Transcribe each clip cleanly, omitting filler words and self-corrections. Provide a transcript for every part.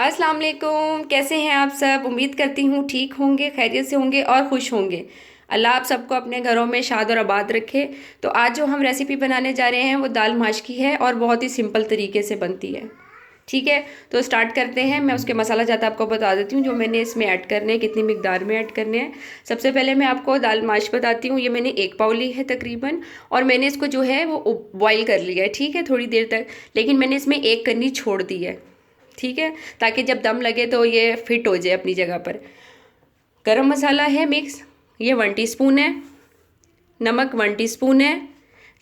अस्सलाम वालेकुम। कैसे हैं आप सब? उम्मीद करती हूँ ठीक होंगे, खैरियत से होंगे और खुश होंगे। अल्लाह आप सबको अपने घरों में शाद और आबाद रखे। तो आज जो हम रेसिपी बनाने जा रहे हैं वो दाल माश की है और बहुत ही सिंपल तरीके से बनती है। ठीक है, तो स्टार्ट करते हैं। मैं उसके मसाला जात आपको बता देती हूँ जो मैंने इसमें ऐड करने हैं, कितनी मिकदार में ऐड करने हैं। सबसे पहले मैं आपको दाल माश बताती हूँ। ये मैंने 1 पाव ली है तकरीबन, और मैंने इसको जो है वो बॉईल कर लिया है, ठीक है, थोड़ी देर तक। लेकिन मैंने इसमें एक कन्नी छोड़ दी है, ठीक है, ताकि जब दम लगे तो ये फिट हो जाए अपनी जगह पर। गरम मसाला है मिक्स, ये 1 टीस्पून है। नमक 1 टीस्पून है।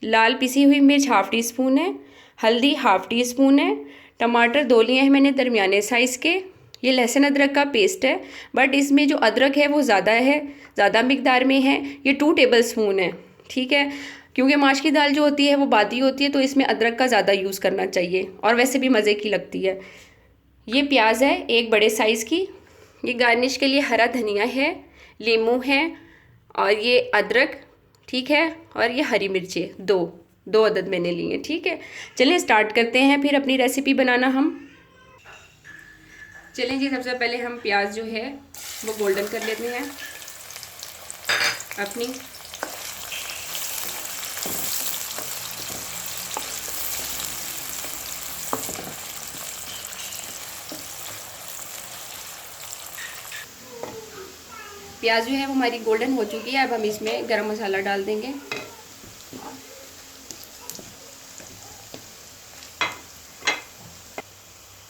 लाल पिसी हुई मिर्च 1/2 टीस्पून है। हल्दी 1/2 टीस्पून है। टमाटर 2 लिए हैं मैंने दरमियाने साइज़ के। ये लहसुन अदरक का पेस्ट है, बट इसमें जो अदरक है वो ज़्यादा है, ज़्यादा मिकदार में है। ये 2 टेबल स्पून है, ठीक है, क्योंकि माश की दाल जो होती है वो बादी होती है, तो इसमें अदरक का ज़्यादा यूज़ करना चाहिए और वैसे भी मज़े की लगती है। ये प्याज है 1 बड़े साइज़ की। ये गार्निश के लिए हरा धनिया है, लीमू है, और ये अदरक, ठीक है, और ये हरी मिर्चें दो दो अदद मैंने लिए, ठीक है। चलिए स्टार्ट करते हैं फिर अपनी रेसिपी बनाना हम। चलें जी, सबसे पहले हम प्याज जो है वो गोल्डन कर लेते हैं अपनी। प्याज जो है वो हमारी गोल्डन हो चुकी है। अब हम इसमें गरम मसाला डाल देंगे।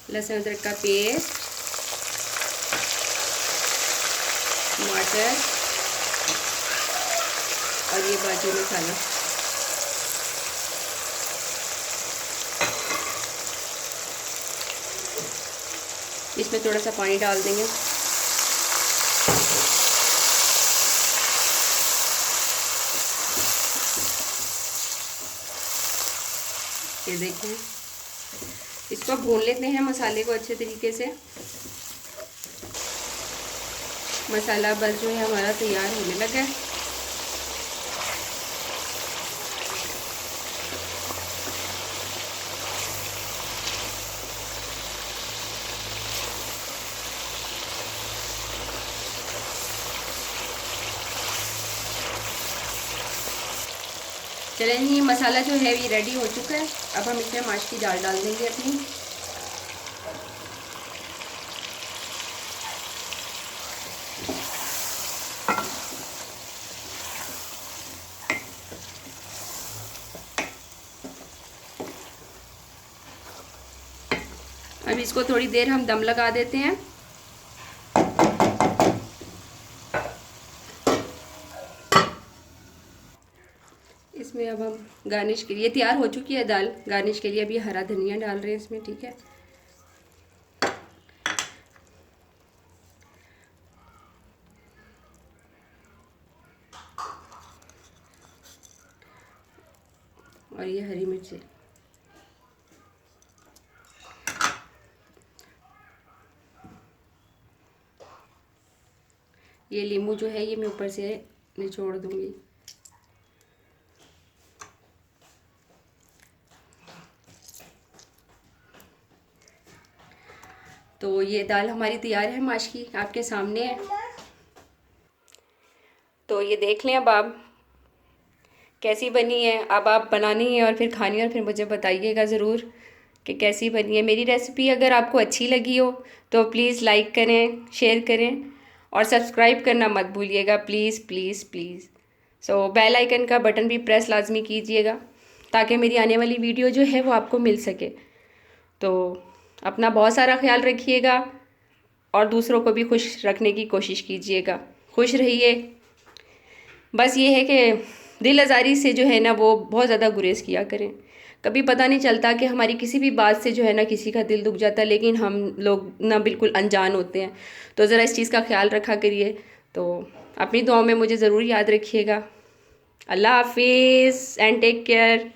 लहसुन अदरक का पेस्ट, टमाटर और ये बाजू मसाला। इसमें थोड़ा सा पानी डाल देंगे। ये देखें, इसको भून लेते हैं मसाले को अच्छे तरीके से। मसाला बस जो है हमारा तैयार होने लगा है। चलें जी, मसाला जो है ये रेडी हो चुका है। अब हम इसमें माश की दाल डाल देंगे अपनी। अब इसको थोड़ी देर हम दम लगा देते हैं। इसमें अब हम गार्निश के लिए, तैयार हो चुकी है दाल, गार्निश के लिए अभी हरा धनिया डाल रहे हैं इसमें, ठीक है। और ये हरी मिर्ची। ये लींबू जो है ये मैं ऊपर से निचोड़ दूंगी। तो ये दाल हमारी तैयार है, माश की आपके सामने है। तो ये देख लें अब आप कैसी बनी है। अब आप बनानी है और फिर खानी है और फिर मुझे बताइएगा ज़रूर कि कैसी बनी है। मेरी रेसिपी अगर आपको अच्छी लगी हो तो प्लीज़ लाइक करें, शेयर करें और सब्सक्राइब करना मत भूलिएगा, please please please. So bell icon का बटन भी प्रेस लाजमी कीजिएगा ताकि मेरी आने वाली वीडियो जो है वो आपको मिल सके। तो अपना बहुत सारा ख्याल रखिएगा और दूसरों को भी खुश रखने की कोशिश कीजिएगा। खुश रहिए। बस ये है कि दिल आज़ारी से जो है ना वो बहुत ज़्यादा गुरेज किया करें। कभी पता नहीं चलता कि हमारी किसी भी बात से जो है ना किसी का दिल दुख जाता है, लेकिन हम लोग ना बिल्कुल अनजान होते हैं। तो ज़रा इस चीज़ का ख्याल रखा करिए। तो अपनी दुआओं में मुझे ज़रूर याद रखिएगा। अल्लाह हाफिज़ एंड टेक केयर।